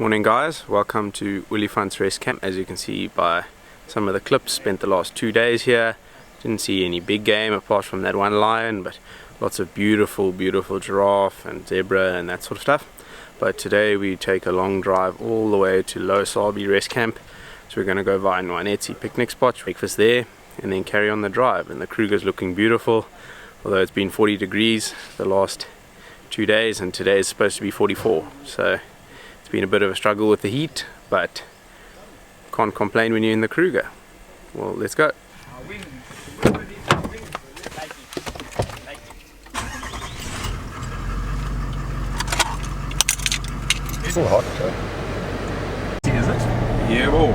Morning guys, welcome to Olifant's Rest Camp. As you can see by some of the clips, spent the last 2 days here. Didn't see any big game apart from that one lion, but lots of beautiful giraffe and zebra and that sort of stuff. But today we take a long drive all the way to Loya Sabie Rest Camp. So we're going to go via Nsemani picnic spot, breakfast there, and then carry on the drive. And the Kruger's looking beautiful, although it's been 40 degrees the last 2 days, and today is supposed to be 44. So it's been a bit of a struggle with the heat, but can't complain when you're in the Kruger. Well, let's go. It's still hot, though. Is it? Yeah, well.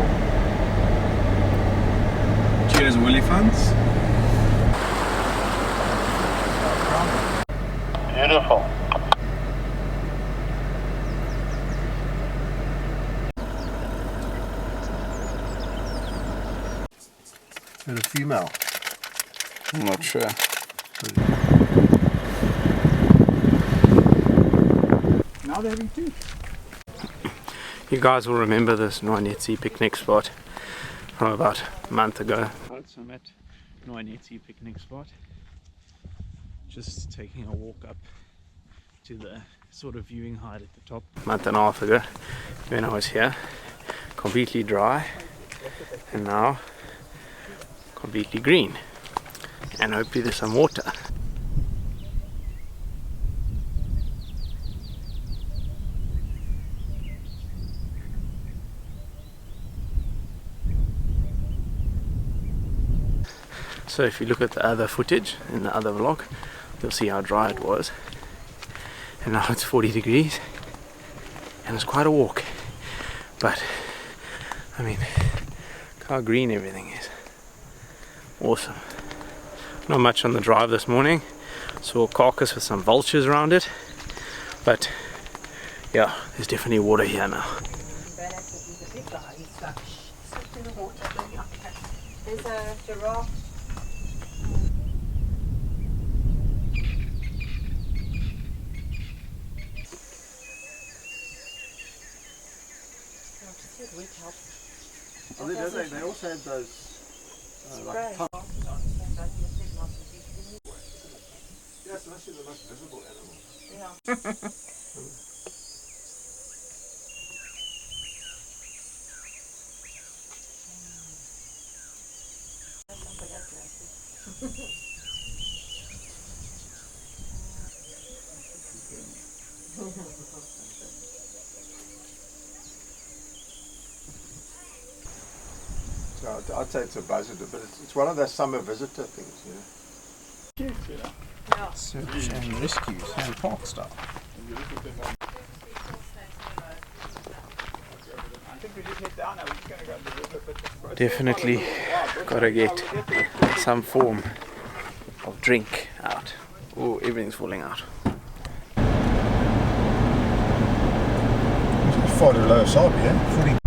Cheers, Olifants. Beautiful. Is it a female? I'm not sure. Now they're having two. You guys will remember this Nsemani picnic spot from about a month ago. So I'm at Nsemani picnic spot, just taking a walk up to the sort of viewing height at the top. A month and a half ago when I was here, completely dry, and now completely green, and hopefully there's some water. So if you look at the other footage in the other vlog, you'll see how dry it was, and now it's 40 degrees and it's quite a walk, but I mean, look how green everything is. Awesome. Not much on the drive this morning. Saw a carcass with some vultures around it, but yeah, there's definitely water here now. There's a giraffe. Oh, they also had those like pumps. Yes, must be the most visible animal. Yeah. So I'd say it's a buzzard, but it's one of those summer visitor things, you know. Yeah. Search and rescue, and park style. Definitely gotta get some form of drink out. Oh, everything's falling out. It's far to Loya Sabie, yeah? 40.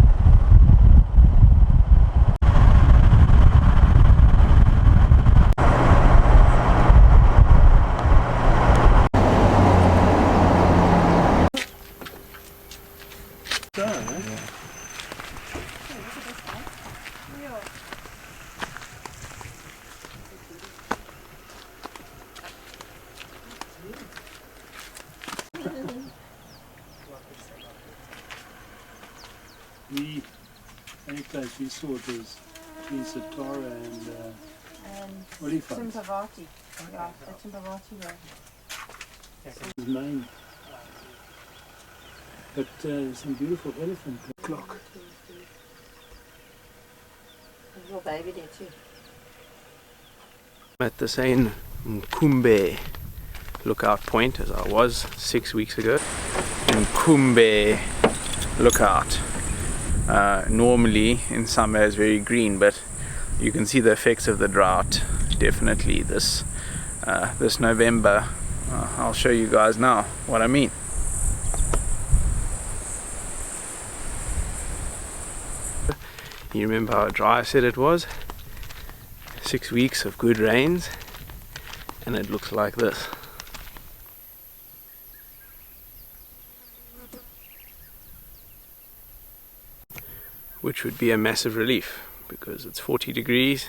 We saw it was between Satara and Olifants. Timpavati. Yeah, the Timpavati road. His name. But some beautiful elephant clock. There's a little baby there too. At the same Nkumbe lookout point as I was 6 weeks ago. Nkumbe lookout. Normally in summer is very green, but you can see the effects of the drought definitely this November. I'll show you guys now what I mean. You remember how dry I said it was? 6 weeks of good rains, and it looks like this. which would be a massive relief because it's 40 degrees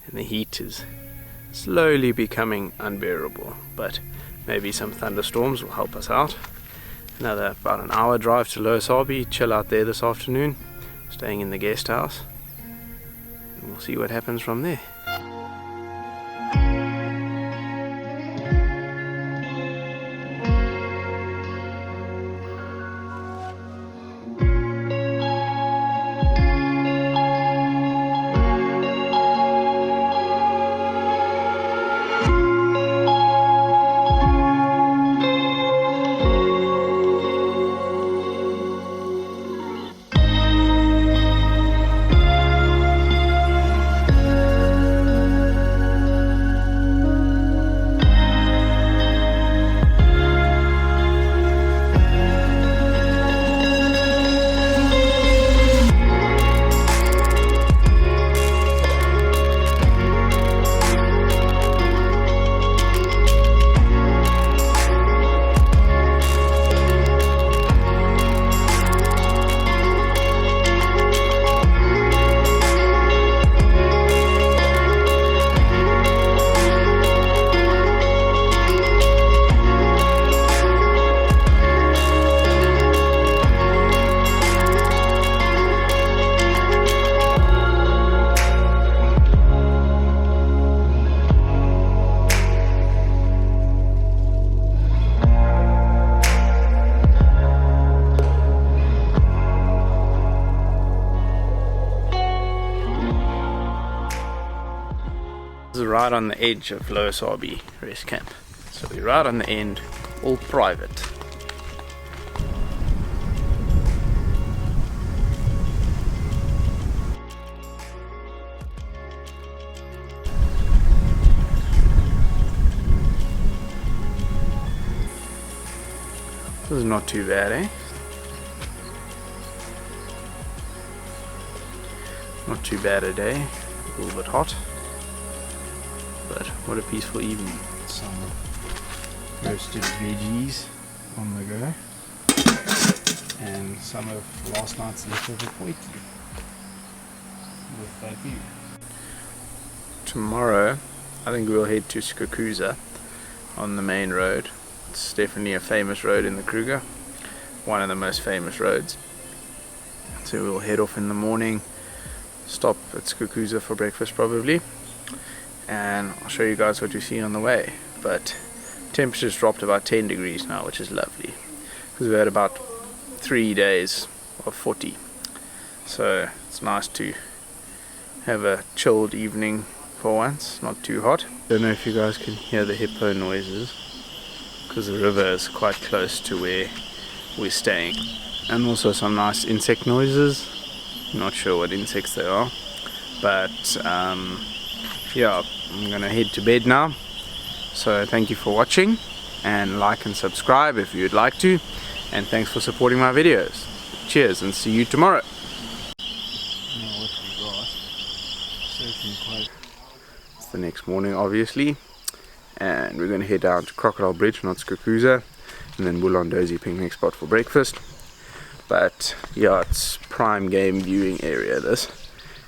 and the heat is slowly becoming unbearable, but maybe some thunderstorms will help us out. Another about an hour drive to Loya Sabie, chill out there this afternoon, staying in the guest house, and we'll see what happens from there. This is right on the edge of Loya Sabie rest camp, so we're right on the end, all private. This is not too bad, eh? Not too bad a day, a little bit hot. But what a peaceful evening. Some roasted veggies on the go, and some of last night's leftover poiki with that view. Tomorrow I think we'll head to Skukuza on the main road. It's definitely a famous road in the Kruger, one of the most famous roads. So we'll head off in the morning, stop at Skukuza for breakfast probably, and I'll show you guys what we see on the way. But temperature's dropped about 10 degrees now, which is lovely because we had about 3 days of 40, so it's nice to have a chilled evening for once, not too hot. Don't know if you guys can hear the hippo noises because the river is quite close to where we're staying, and also some nice insect noises. Not sure what insects they are, but yeah, I'm gonna head to bed now. So thank you for watching, and like and subscribe if you'd like to, and thanks for supporting my videos. Cheers, and see you tomorrow. It's the next morning obviously, and we're gonna head down to Crocodile Bridge, not Skukuza, and then Dozy picnic spot for breakfast. But yeah, it's prime game viewing area this,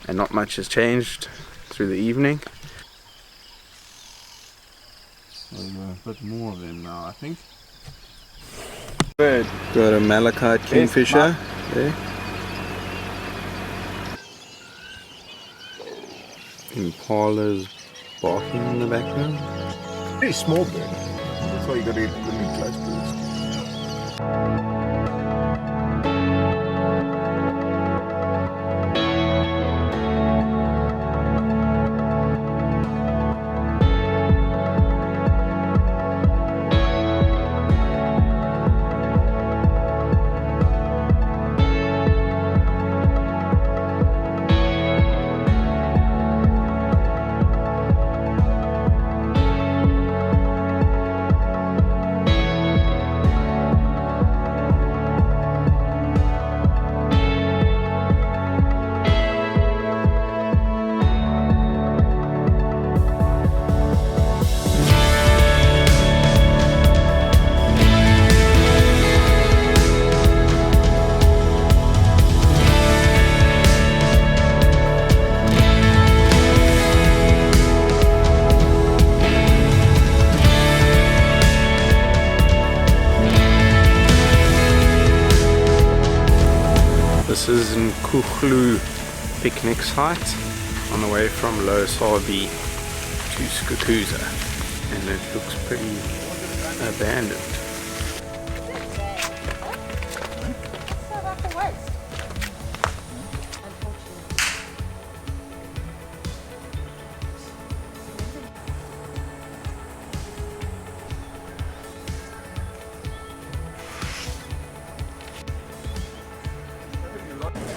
and not much has changed through the evening. There's a bit more of them now, I think. Bird. Got a malachite kingfisher there. Impala's barking in the background. Very small bird. That's why you got to get really close birds. This is in Skukuza picnic site on the way from Loya Sabie to Skukuza, and it looks pretty abandoned.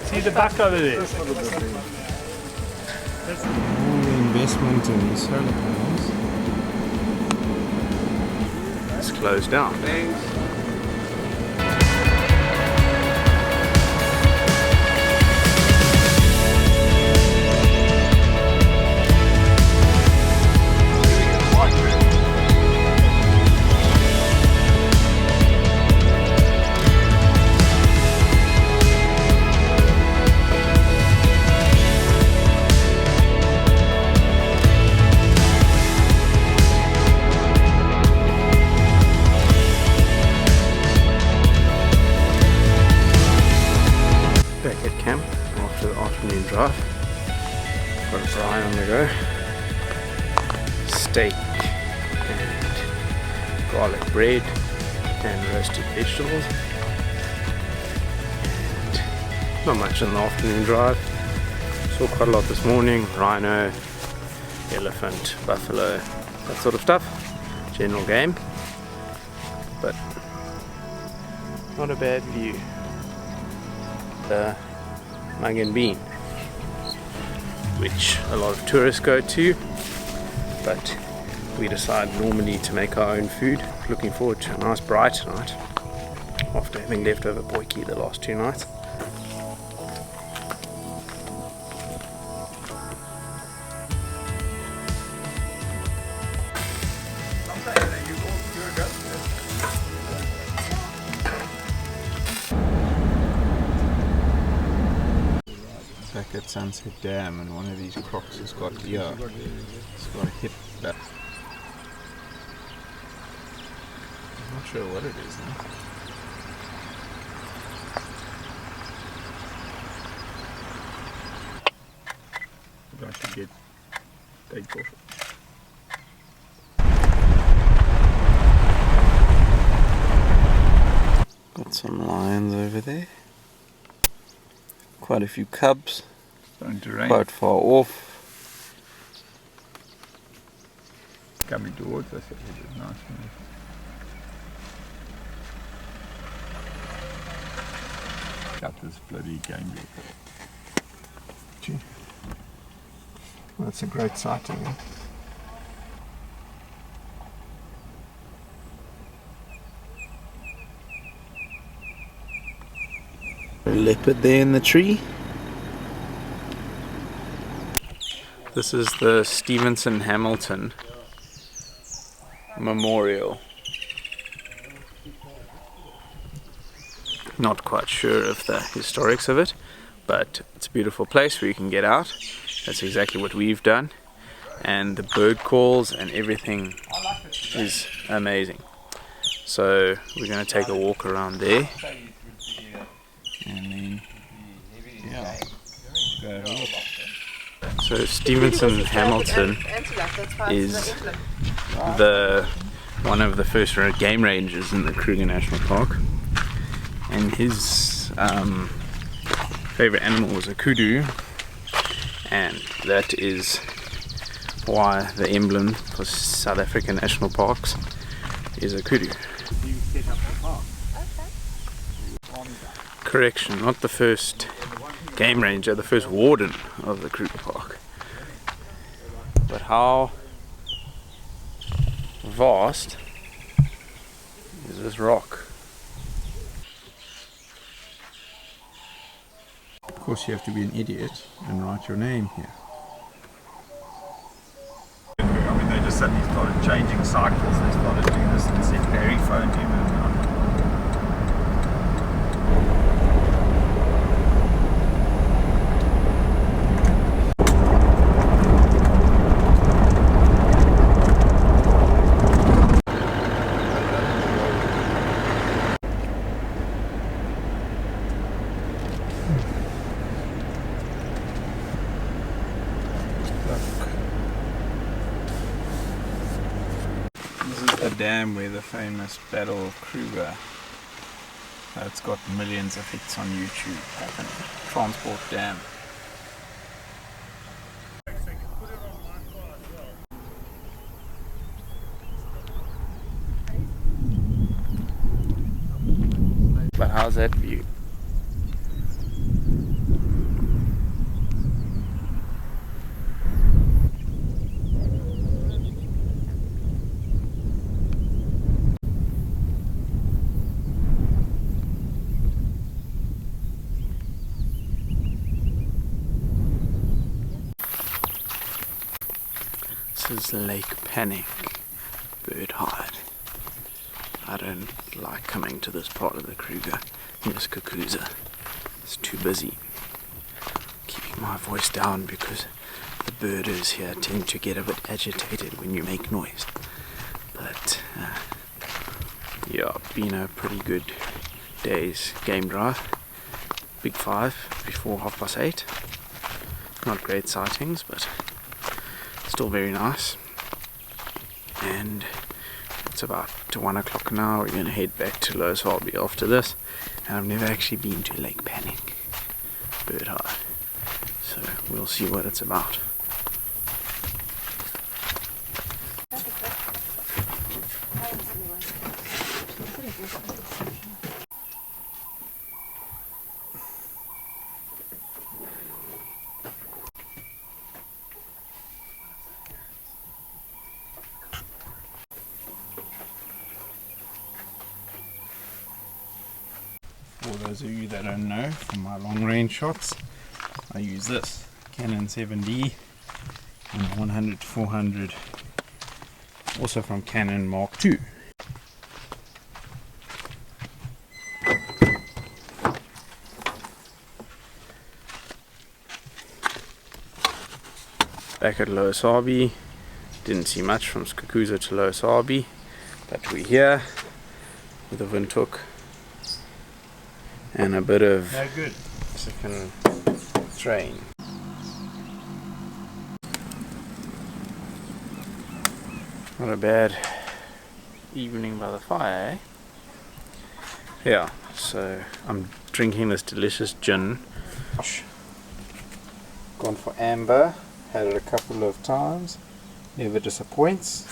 See the back over there? All the investment in solar panels. It's closed down. Back at camp after the afternoon drive. Got a fry on the go. Steak and garlic bread and roasted vegetables. And not much on the afternoon drive. Saw quite a lot this morning. Rhino, elephant, buffalo, that sort of stuff. General game. But not a bad view. The Mug and Bean, which a lot of tourists go to, but we decide normally to make our own food. Looking forward to a nice bright night after having left over boiki the last 2 nights. Back at Sunset Dam, and one of these crocs has got it's got a hip back. I'm not sure what it is now. Maybe I should get take off it. Got some lions over there. Quite a few cubs. Starting to rain. Quite far off. Coming towards us, it is nice. Got this bloody game vehicle. Gee. Well, that's a great sighting. Eh? A leopard there in the tree. This is the Stevenson Hamilton Memorial. Not quite sure of the historics of it, but it's a beautiful place where you can get out. That's exactly what we've done, and the bird calls and everything is amazing. So we're going to take a walk around there, and then go. So Stevenson Hamilton is one of the first game rangers in the Kruger National Park, and his favorite animal was a kudu, and that is why the emblem for South African national parks is a kudu. Correction, not the first game ranger, the first warden of the Kruger Park. But how vast is this rock? Of course, you have to be an idiot and write your name here. I mean, they just suddenly started changing cycles. They started doing this and said Barry phoned him. This is the dam where the famous Battle of Kruger, it's got millions of hits on YouTube, happened. Transport Dam. But how's that view? This is Lake Panic, bird hide. I don't like coming to this part of the Kruger near Skukuza. It's too busy. Keeping my voice down because the birders here tend to get a bit agitated when you make noise. But yeah, been a pretty good day's game drive. Big 5 before 8:30. Not great sightings, but still very nice. And it's about 1 o'clock now. We're going to head back to Loya Sabie after this. And I've never actually been to Lake Panic bird hide, so we'll see what it's about. For those of you that don't know, from my long range shots, I use this Canon 7D and 100-400, also from Canon Mark II. Back at Loya Sabie, didn't see much from Skukuza to Loya Sabie, but we're here with a Windhoek and a bit of second train. Not a bad evening by the fire, eh? Yeah, so I'm drinking this delicious gin. Gone for amber, had it a couple of times, never disappoints.